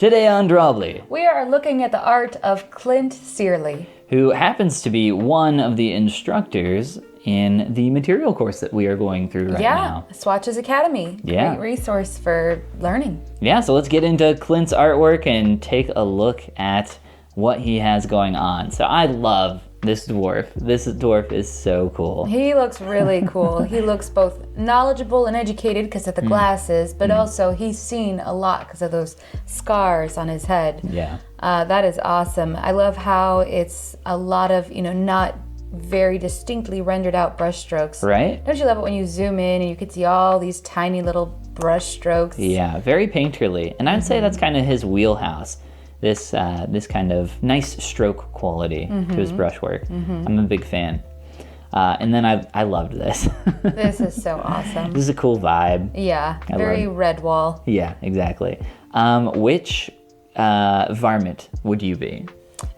Today on Drawbli, We are looking at the art of Clint Cearley. who happens to be one of the instructors in the material course that we are going through right now. Swatches Academy. Yeah. Great resource for learning. Yeah, so let's get into Clint's artwork and take a look at what he has going on. So I love this dwarf. This dwarf is so cool. He looks really cool. He looks both knowledgeable and educated because of the glasses, but also he's seen a lot because of those scars on his head. Yeah. That is awesome. I love how it's a lot of, not very distinctly rendered out brush strokes. Right? Don't you love it when you zoom in and you can see all these tiny little brush strokes? Yeah, very painterly. And I'd say that's kind of his wheelhouse. This kind of nice stroke quality to his brushwork. I'm a big fan. And then I loved this. This is so awesome. This is a cool vibe. Yeah, very Redwall. Yeah, exactly. Which varmint would you be?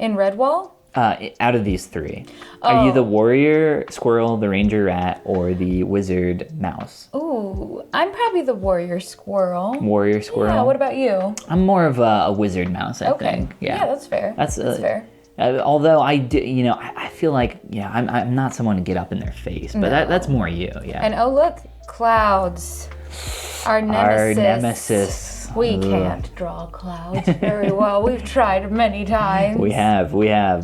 In Redwall? Out of these three. Are you the warrior squirrel, the ranger rat, or the wizard mouse? Ooh, I'm probably the warrior squirrel. Warrior squirrel? Yeah, what about you? I'm more of a wizard mouse, I think. Yeah, that's fair. That's fair. Although I do, I feel like, I'm not someone to get up in their face, but that's more you, yeah. And oh look, clouds. Our nemesis. We can't draw clouds very well. We've tried many times. We have.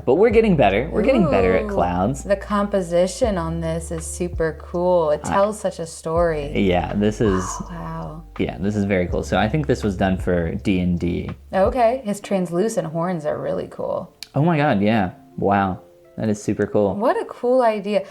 But we're getting better. We're getting better at clouds. The composition on this is super cool. It tells such a story. Yeah, this is... Wow. Yeah, this is very cool. So I think this was done for D&D. Okay, his translucent horns are really cool. Oh my god, yeah. Wow. That is super cool. What a cool idea.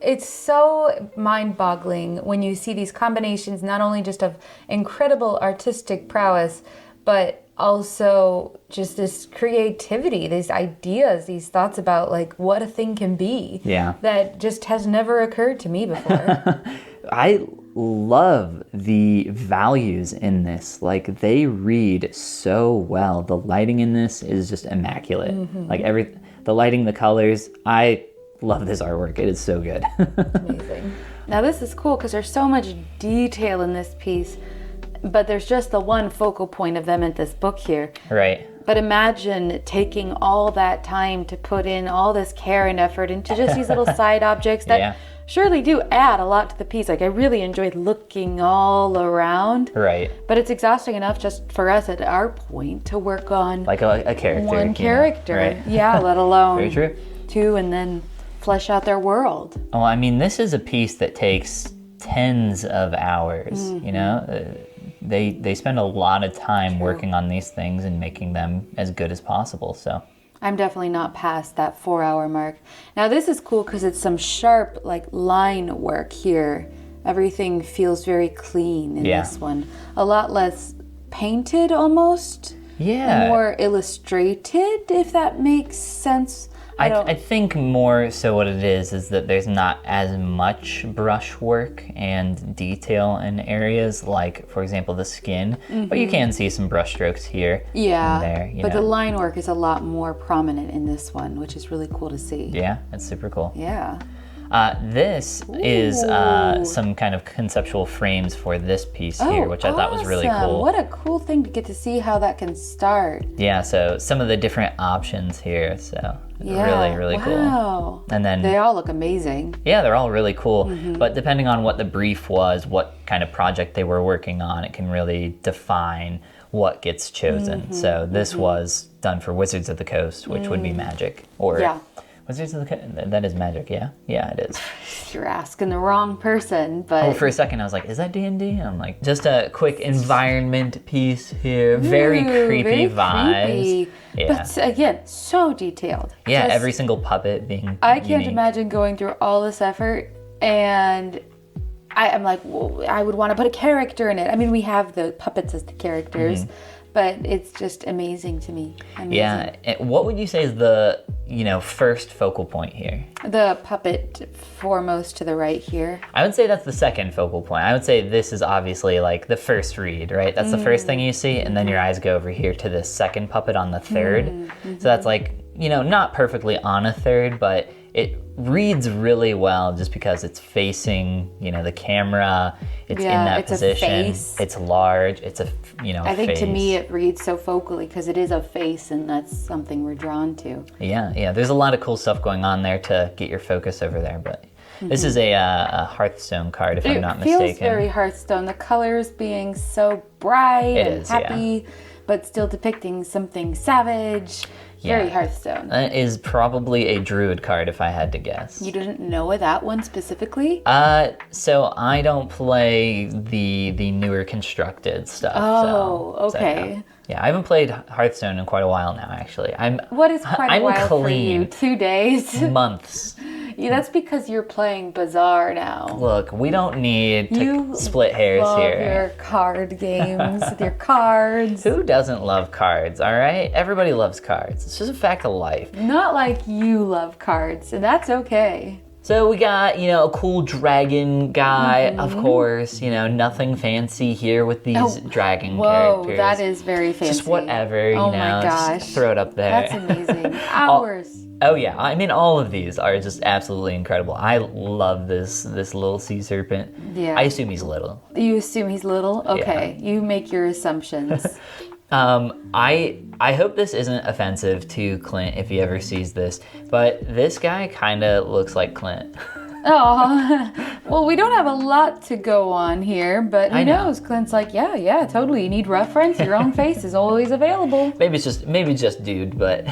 It's so mind-boggling when you see these combinations, not only just of incredible artistic prowess, but also just this creativity, these ideas, these thoughts about like what a thing can be. Yeah. That just has never occurred to me before. I love the values in this. Like, they read so well. The lighting in this is just immaculate. Like the lighting, the colors, I love this artwork. It is so good. Amazing. Now this is cool because there's so much detail in this piece, but there's just the one focal point of them in this book here. Right. But imagine taking all that time to put in all this care and effort into just these little side objects that surely do add a lot to the piece. Like, I really enjoyed looking all around. Right. But it's exhausting enough just for us at our point to work on like a character. one character. Right. Yeah, let alone Very true. two, and then flesh out their world. Oh, I mean, this is a piece that takes tens of hours, They spend a lot of time working on these things and making them as good as possible, so. I'm definitely not past that 4-hour mark. Now this is cool because it's some sharp like line work here. Everything feels very clean in this one. A lot less painted almost. Yeah. And more illustrated, if that makes sense. I think more so what it is that there's not as much brush work and detail in areas like, for example, the skin, but you can see some brush strokes here and there. But the line work is a lot more prominent in this one, which is really cool to see. Yeah, that's super cool. Yeah. This is some kind of conceptual frames for this piece here, which I thought was really cool. What a cool thing to get to see how that can start. Yeah, so some of the different options here, so really cool. And then they all look amazing. Yeah, they're all really cool, but depending on what the brief was, what kind of project they were working on, it can really define what gets chosen. So this was done for Wizards of the Coast, which would be magic, or Wizards of the Coast, that is magic, yeah? Yeah, it is. You're asking the wrong person, but... Oh, for a second I was like, is that D&D? I'm like, just a quick environment piece here. Very creepy vibes. Creepy. Yeah. But again, so detailed. Yeah, every single puppet being I can't unique. imagine going through all this effort and I'm like, well, I would want to put a character in it. I mean, we have the puppets as the characters, but it's just amazing to me. Amazing. Yeah, what would you say is the, first focal point here? The puppet foremost to the right here. I would say that's the second focal point. I would say this is obviously like the first read, right? That's the first thing you see, and then your eyes go over here to the second puppet on the third. So that's like, not perfectly on a third, but it reads really well just because it's facing, the camera. It's in that it's position. A face. It's large. It's a, I think face. to me it reads so focally because it is a face, and that's something we're drawn to. Yeah. There's a lot of cool stuff going on there to get your focus over there, but this is a Hearthstone card, if I'm not mistaken. It feels very Hearthstone. The colors being so bright and happy, but still depicting something savage. Very Hearthstone. That is probably a druid card, if I had to guess. You didn't know that one specifically? So I don't play the newer constructed stuff. Oh, okay. So, yeah, I haven't played Hearthstone in quite a while now, actually. What is quite a while for you? 2 days? Months. Yeah, that's because you're playing Bazaar now. Look, we don't need to split hairs here. You love your card games with your cards. Who doesn't love cards, all right? Everybody loves cards. It's just a fact of life. Not like you love cards, and that's okay. So we got, a cool dragon guy, of course, nothing fancy here with these dragon characters. Whoa, that is very fancy. Just whatever, oh my gosh. Just throw it up there. That's amazing. Hours. Oh yeah, I mean all of these are just absolutely incredible. I love this little sea serpent. Yeah. I assume he's little. You assume he's little? Okay, you make your assumptions. I hope this isn't offensive to Clint if he ever sees this, but this guy kind of looks like Clint. Oh, well, we don't have a lot to go on here, but who knows? Clint's like, yeah, totally. You need reference. Your own face is always available. Maybe just dude, but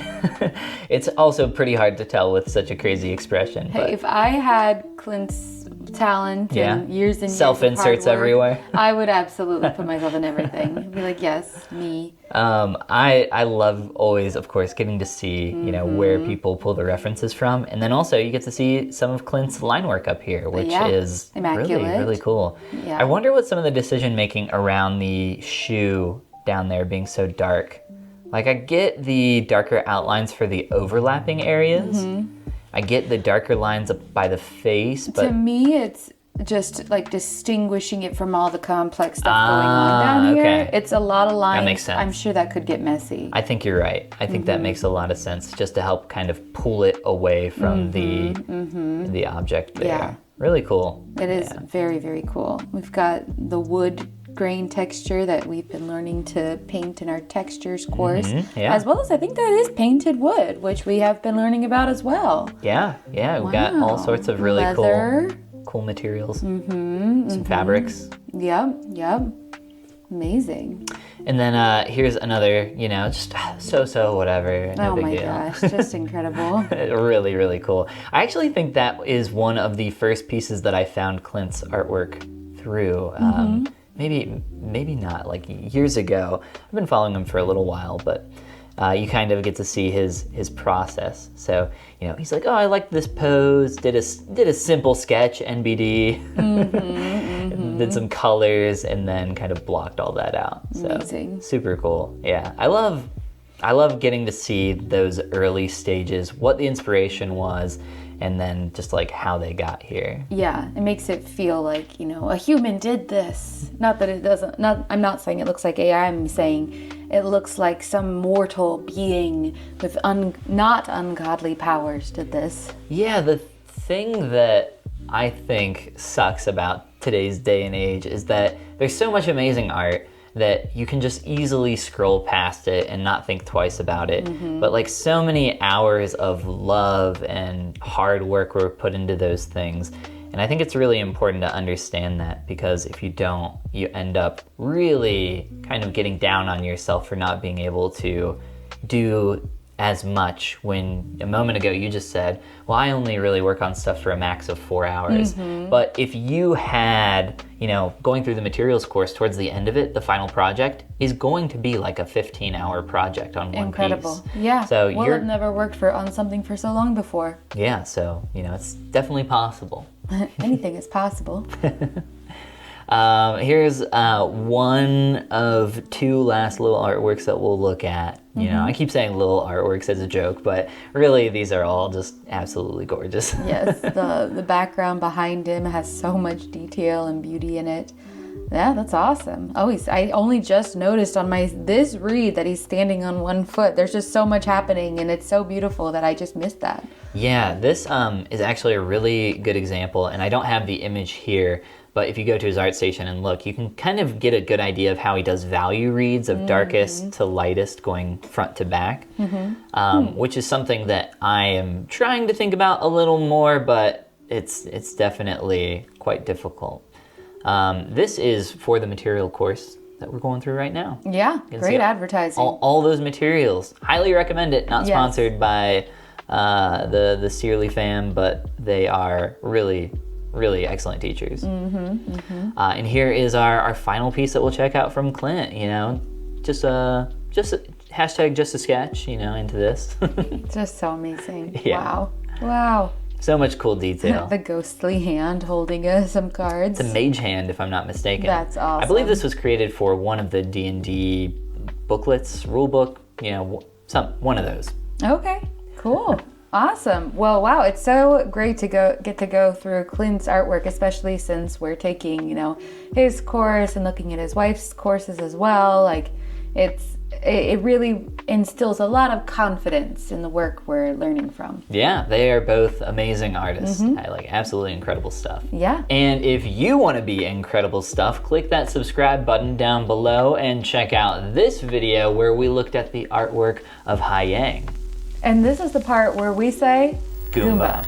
it's also pretty hard to tell with such a crazy expression. Hey, if I had Clint's talent and years and years self-inserts of hard work, everywhere, I would absolutely put myself in everything. I'd be like, yes, me. I love always, of course, getting to see where people pull the references from, and then also you get to see some of Clint's line work up here, which is immaculate. really cool. Yeah. I wonder what some of the decision making around the shoe down there being so dark. Like, I get the darker outlines for the overlapping areas. I get the darker lines up by the face, but to me it's just like distinguishing it from all the complex stuff going on down here. Okay. It's a lot of lines. That makes sense. I'm sure that could get messy. I think you're right. I think that makes a lot of sense, just to help kind of pull it away from the object there. Yeah. Really cool. It is very, very cool. We've got the wood grain texture that we've been learning to paint in our textures course, as well as I think that is painted wood, which we have been learning about as well. Yeah, we got all sorts of really cool materials, some fabrics. Yep. Amazing. And then here's another, just so whatever. No big deal. Gosh, just incredible. Really, really cool. I actually think that is one of the first pieces that I found Clint's artwork through. Maybe not, like years ago. I've been following him for a little while, but you kind of get to see his process. So, he's like, oh, I like this pose, did a simple sketch, NBD, did some colors, and then kind of blocked all that out. So, amazing. Super cool. Yeah, I love getting to see those early stages, what the inspiration was, and then just like how they got here. Yeah, it makes it feel like, a human did this. Not that it doesn't, I'm not saying it looks like AI, I'm saying it looks like some mortal being with not ungodly powers did this. Yeah, the thing that I think sucks about today's day and age is that there's so much amazing art that you can just easily scroll past it and not think twice about it. But like so many hours of love and hard work were put into those things. And I think it's really important to understand that, because if you don't, you end up really kind of getting down on yourself for not being able to do as much, when a moment ago you just said, well, I only really work on stuff for a max of 4 hours. But if you had, going through the materials course, towards the end of it, the final project is going to be like a 15-hour project on one Incredible. piece. Yeah. So I've never worked on something for so long before. Yeah, so, it's definitely possible. Anything is possible. Here's one of 2 last little artworks that we'll look at. I keep saying little artworks as a joke, but really these are all just absolutely gorgeous. Yes, the background behind him has so much detail and beauty in it. Yeah, that's awesome. Oh, I only just noticed on this reed that he's standing on one foot. There's just so much happening, and it's so beautiful that I just missed that. Yeah, this is actually a really good example, and I don't have the image here, but if you go to his art station and look, you can kind of get a good idea of how he does value reads of darkest to lightest going front to back, which is something that I am trying to think about a little more, but it's definitely quite difficult. This is for the material course that we're going through right now. Yeah, great advertising. All those materials. Highly recommend it. Not sponsored by the Cearley fam, but they are really, really excellent teachers. And here is our final piece that we'll check out from Clint. You know, just a hashtag just a sketch. You know, into this. Just so amazing. Yeah. Wow. So much cool detail. The ghostly hand holding some cards. It's a mage hand, if I'm not mistaken. That's awesome. I believe this was created for one of the D&D booklets, rule book. You know, one of those. Okay. Cool. Awesome. Well, wow, it's so great to get to go through Clint's artwork, especially since we're taking, you know, his course and looking at his wife's courses as well. Like, it really instills a lot of confidence in the work we're learning from. Yeah, they are both amazing artists. I like absolutely incredible stuff. Yeah. And if you want to be incredible stuff, click that subscribe button down below and check out this video where we looked at the artwork of Hai Yang. And this is the part where we say, Goomba.